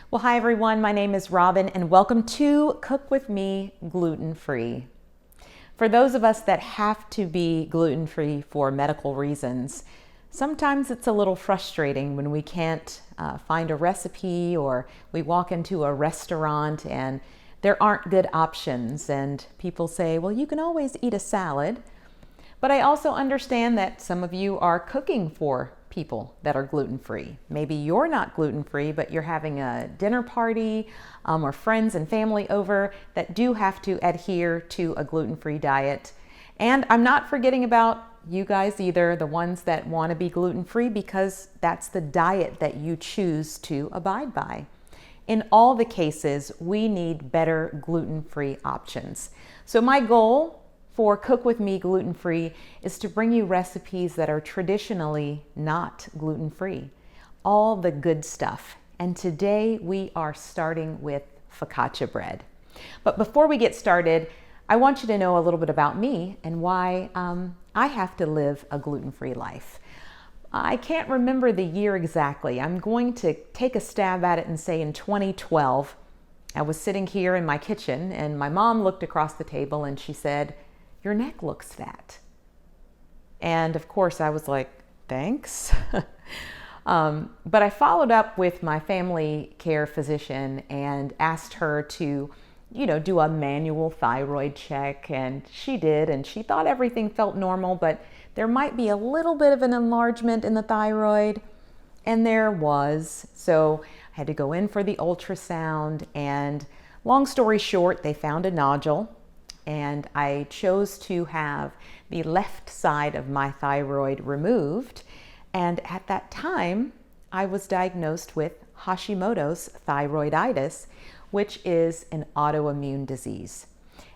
Well, hi everyone, my name is Robin and welcome to Cook With Me Gluten-Free. For those of us that have to be gluten-free for medical reasons, sometimes it's a little frustrating when we can't find a recipe or we walk into a restaurant and there aren't good options and people say, well, you can always eat a salad. But I also understand that some of you are cooking for people that are gluten-free. Maybe you're not gluten-free, but you're having a dinner party or friends and family over that do have to adhere to a gluten-free diet. And I'm not forgetting about you guys either, the ones that want to be gluten-free because that's the diet that you choose to abide by. In all the cases, we need better gluten-free options. So my goal for Cook With Me Gluten-Free is to bring you recipes that are traditionally not gluten-free, all the good stuff. And today we are starting with focaccia bread. But before we get started, I want you to know a little bit about me and why I have to live a gluten-free life. I can't remember the year exactly. I'm going to take a stab at it and say in 2012, I was sitting here in my kitchen and my mom looked across the table and she said, "Your neck looks fat." And of course I was like, thanks. But I followed up with my family care physician and asked her to, do a manual thyroid check. And she did, and she thought everything felt normal, but there might be a little bit of an enlargement in the thyroid. And there was. So I had to go in for the ultrasound, and long story short, they found a nodule. And I chose to have the left side of my thyroid removed. And at that time, I was diagnosed with Hashimotos thyroiditis, which is an autoimmune disease.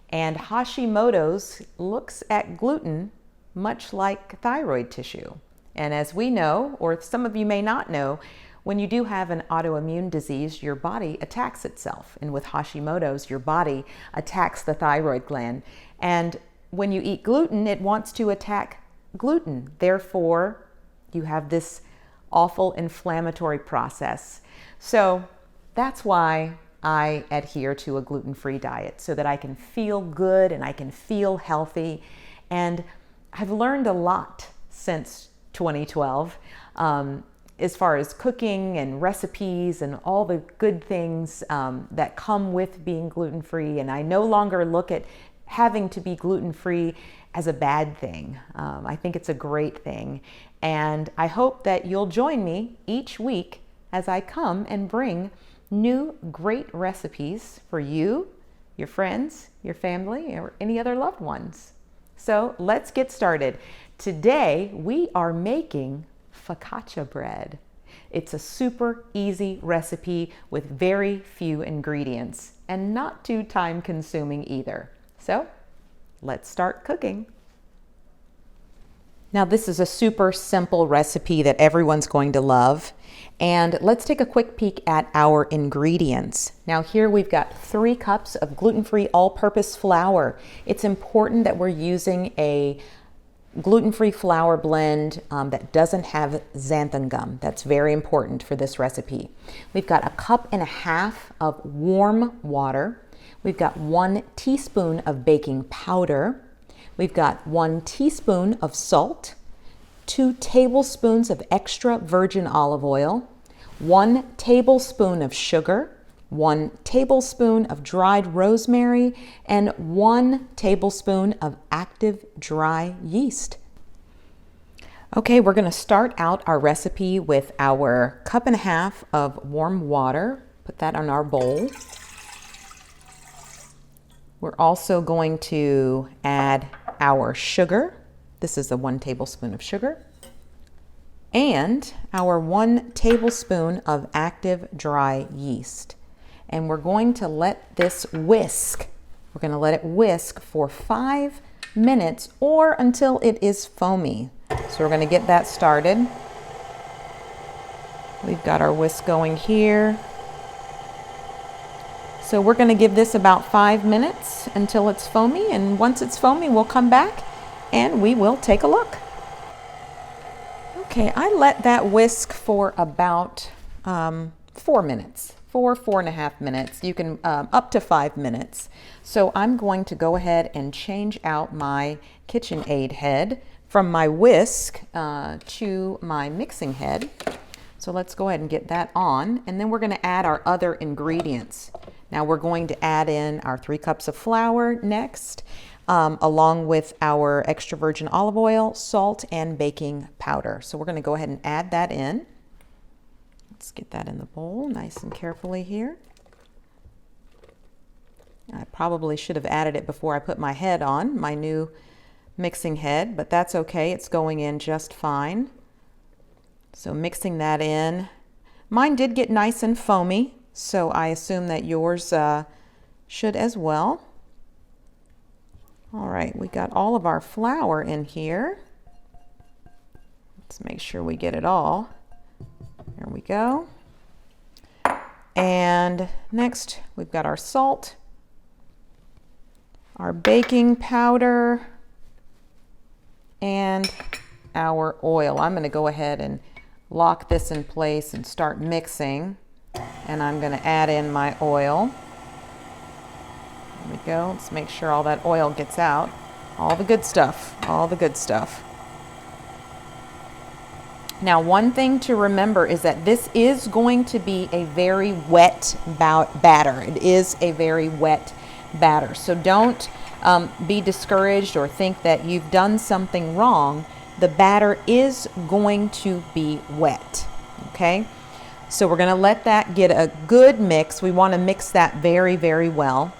And Hashimoto's looks at gluten much like thyroid tissue. And as we know, or some of you may not know, when you do have an autoimmune disease, your body attacks itself. And with Hashimoto's, your body attacks the thyroid gland. And when you eat gluten, it wants to attack gluten. Therefore, you have this awful inflammatory process. So that's why I adhere to a gluten-free diet, so that I can feel good and I can feel healthy. And I've learned a lot since 2012. As far as cooking and recipes and all the good things that come with being gluten-free. And I no longer look at having to be gluten-free as a bad thing. I think it's a great thing. And I hope that you'll join me each week as I come and bring new great recipes for you, your friends, your family, or any other loved ones. So let's get started. Today we are making focaccia bread. It's a super easy recipe with very few ingredients and not too time consuming either. So let's start cooking. Now this is a super simple recipe that everyone's going to love. And let's take a quick peek at our ingredients. Now here we've got 3 cups of gluten-free all-purpose flour. It's important that we're using a gluten-free flour blend that doesn't have xanthan gum. That's very important for this recipe. We've got 1.5 cups of warm water. We've got 1 teaspoon of baking powder. We've got 1 teaspoon of salt, 2 tablespoons of extra virgin olive oil, 1 tablespoon of sugar, 1 tablespoon of dried rosemary, and 1 tablespoon of active dry yeast. Okay, we're going to start out our recipe with our 1.5 cups of warm water. Put that on our bowl. We're also going to add our sugar. This is 1 tablespoon of sugar. And our 1 tablespoon of active dry yeast. And we're going to let this whisk. We're going to let it whisk for 5 minutes or until it is foamy. So we're going to get that started. We've got our whisk going here. So we're going to give this about 5 minutes until it's foamy. And once it's foamy, we'll come back and we will take a look. Okay, I let that whisk for about 4 minutes. 4.5 minutes. You can up to 5 minutes. So I'm going to go ahead and change out my KitchenAid head from my whisk to my mixing head. So let's go ahead and get that on, and then we're going to add our other ingredients. Now we're going to add in our 3 cups of flour next, along with our extra virgin olive oil, salt, and baking powder. So we're going to go ahead and add that in. Let's get that in the bowl nice and carefully here. I probably should have added it before I put my head on, my new mixing head, but that's okay. It's going in just fine. So mixing that in. Mine did get nice and foamy, so I assume that yours should as well. All right, we got all of our flour in here. Let's make sure we get it all. There we go. And next we've got our salt, our baking powder, and our oil. I'm going to go ahead and lock this in place and start mixing. And I'm going to add in my oil. There we go. Let's make sure all that oil gets out. All the good stuff. All the good stuff. Now, one thing to remember is that this is going to be a very wet batter. It is a very wet batter. So don't be discouraged or think that you've done something wrong. The batter is going to be wet, okay? So we're going to let that get a good mix. We want to mix that very, very well.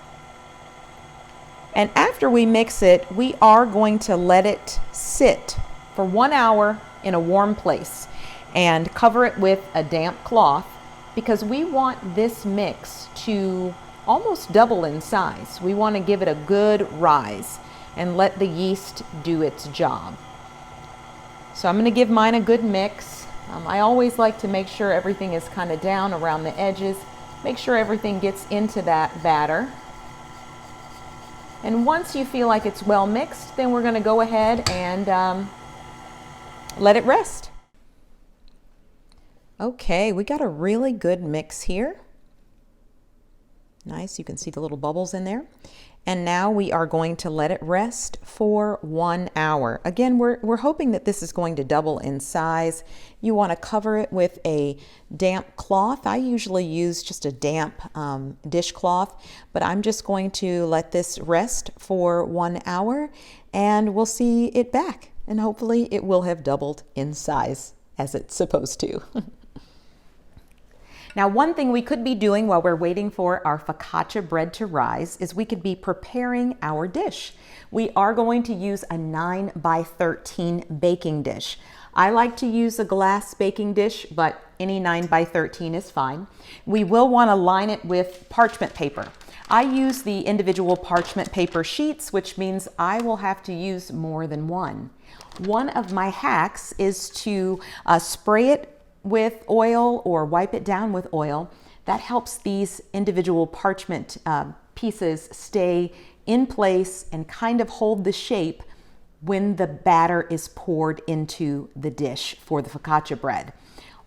And after we mix it, we are going to let it sit for 1 hour in a warm place and cover it with a damp cloth, because we want this mix to almost double in size. We want to give it a good rise and let the yeast do its job. So I'm going to give mine a good mix. I always like to make sure everything is kind of down around the edges. Make sure everything gets into that batter. And once you feel like it's well mixed, then we're going to go ahead and let it rest. Okay, we got a really good mix here. Nice, you can see the little bubbles in there. And now we are going to let it rest for 1 hour. Again, we're hoping that this is going to double in size. You want to cover it with a damp cloth. I usually use just a damp dishcloth, but I'm just going to let this rest for 1 hour and we'll see it back. And hopefully it will have doubled in size as it's supposed to. Now, one thing we could be doing while we're waiting for our focaccia bread to rise is we could be preparing our dish. We are going to use a 9 by 13 baking dish. I like to use a glass baking dish, but any 9 by 13 is fine. We will want to line it with parchment paper. I use the individual parchment paper sheets, which means I will have to use more than one. One of my hacks is to spray it with oil or wipe it down with oil. That helps these individual parchment pieces stay in place and kind of hold the shape when the batter is poured into the dish for the focaccia bread.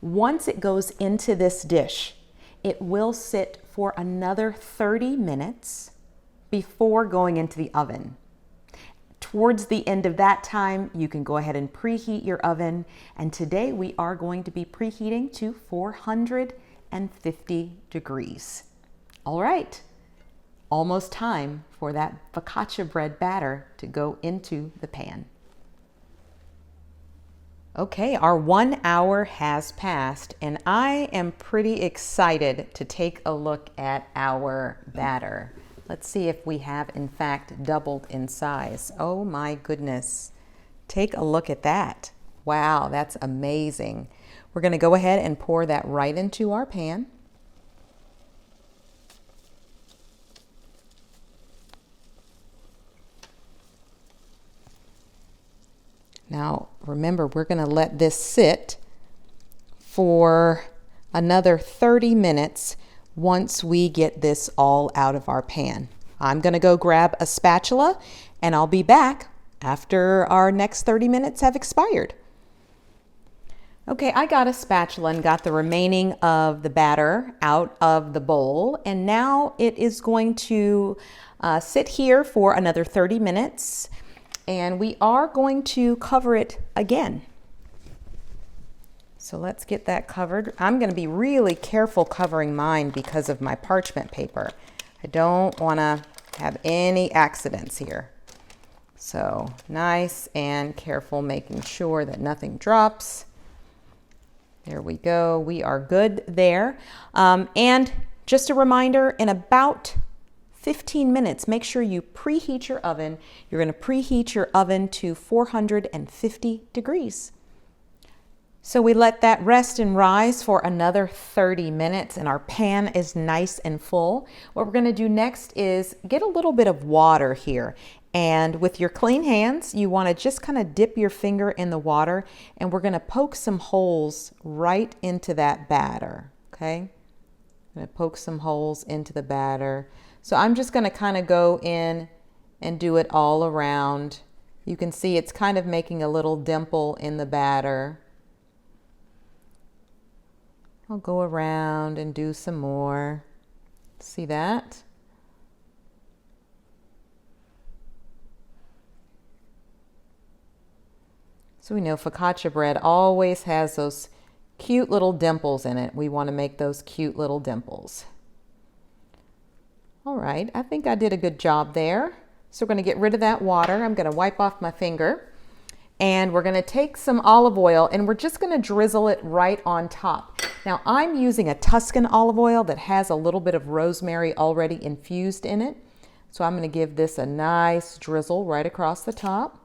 Once it goes into this dish, it will sit for another 30 minutes before going into the oven. Towards the end of that time, you can go ahead and preheat your oven. And today we are going to be preheating to 450 degrees. All right, almost time for that focaccia bread batter to go into the pan. Okay, our 1 hour has passed and I am pretty excited to take a look at our batter. Let's see if we have in fact doubled in size. Oh my goodness. Take a look at that. Wow, that's amazing. We're going to go ahead and pour that right into our pan. Now, remember, we're going to let this sit for another 30 minutes once we get this all out of our pan. I'm going to go grab a spatula and I'll be back after our next 30 minutes have expired. Okay, I got a spatula and got the remaining of the batter out of the bowl, and now it is going to sit here for another 30 minutes, and we are going to cover it again. So let's get that covered. I'm going to be really careful covering mine because of my parchment paper. I don't want to have any accidents here. So nice and careful, making sure that nothing drops. There we go. We are good there. And just a reminder, in about 15 minutes, make sure you preheat your oven. You're going to preheat your oven to 450 degrees. So we let that rest and rise for another 30 minutes, and our pan is nice and full. What we're going to do next is get a little bit of water here. And with your clean hands, you want to just kind of dip your finger in the water, and we're going to poke some holes right into that batter, okay? I'm going to poke some holes into the batter. So I'm just going to kind of go in and do it all around. You can see it's kind of making a little dimple in the batter. I'll go around and do some more. See that? So we know focaccia bread always has those cute little dimples in it. We want to make those cute little dimples. All right, I think I did a good job there. So we're going to get rid of that water. I'm going to wipe off my finger. And we're going to take some olive oil and we're just going to drizzle it right on top. Now I'm using a Tuscan olive oil that has a little bit of rosemary already infused in it. So I'm going to give this a nice drizzle right across the top.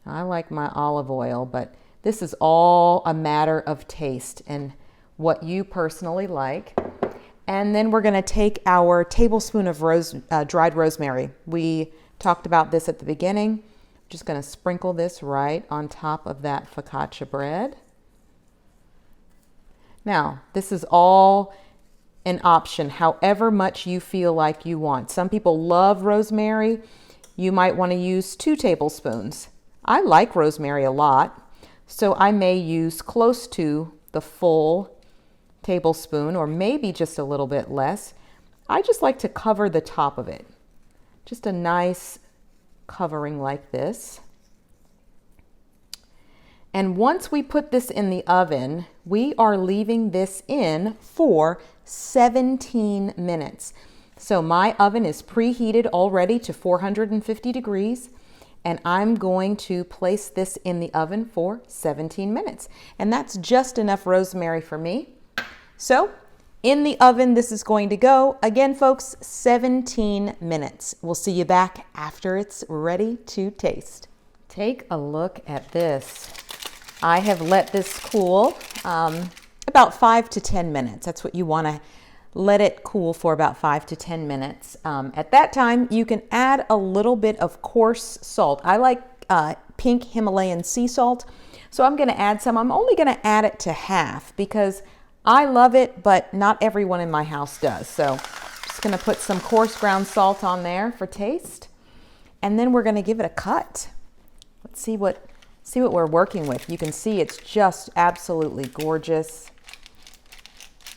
I like my olive oil, but this is all a matter of taste and what you personally like. And then we're going to take our tablespoon of dried rosemary. We talked about this at the beginning. Just going to sprinkle this right on top of that focaccia bread. Now, this is all an option, however much you feel like you want. Some people love rosemary. You might want to use 2 tablespoons. I like rosemary a lot, so I may use close to the full tablespoon or maybe just a little bit less. I just like to cover the top of it. Just a nice covering like this. And once we put this in the oven, we are leaving this in for 17 minutes. So my oven is preheated already to 450 degrees. And I'm going to place this in the oven for 17 minutes. And that's just enough rosemary for me. So in the oven, this is going to go, again, folks, 17 minutes. We'll see you back after it's ready to taste. Take a look at this. I have let this cool about 5 to 10 minutes. That's what you want to let it cool for, about 5 to 10 minutes. At that time, you can add a little bit of coarse salt. I like pink Himalayan sea salt, so I'm going to add some. I'm only going to add it to half because I love it, but not everyone in my house does. So I'm just going to put some coarse ground salt on there for taste, and then we're going to give it a cut. Let's see what we're working with. You can see it's just absolutely gorgeous.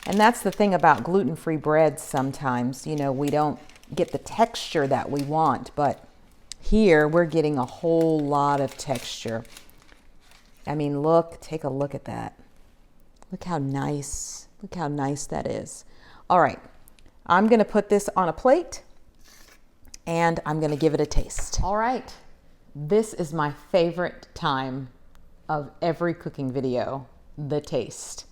And that's the thing about gluten-free breads sometimes. You know, we don't get the texture that we want, but here we're getting a whole lot of texture. I mean, take a look at that. Look how nice that is. All right, I'm gonna put this on a plate and I'm gonna give it a taste. All right, this is my favorite time of every cooking video, the taste.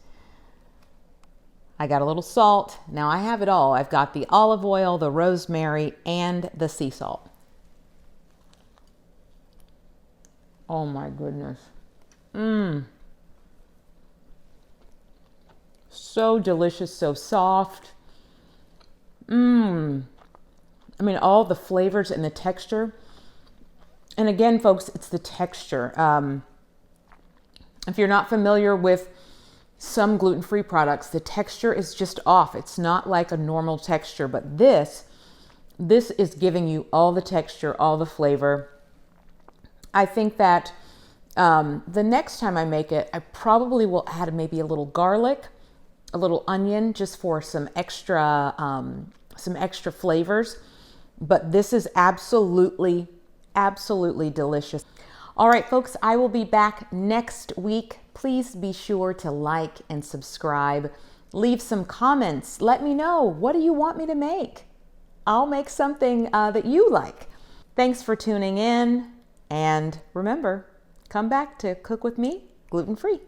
I got a little salt. Now I have it all. I've got the olive oil, the rosemary, and the sea salt. Oh my goodness. So delicious, so soft. I mean, all the flavors and the texture. And again, folks, it's the texture. If you're not familiar with some gluten-free products, the texture is just off. It's not like a normal texture, but this is giving you all the texture, all the flavor. I think that The next time I make it, I probably will add maybe a little garlic, a little onion, just for some extra flavors. But this is absolutely, absolutely delicious. All right, folks, I will be back next week. Please be sure to like and subscribe. Leave some comments. Let me know, what do you want me to make? I'll make something that you like. Thanks for tuning in. And remember, come back to cook with me gluten-free.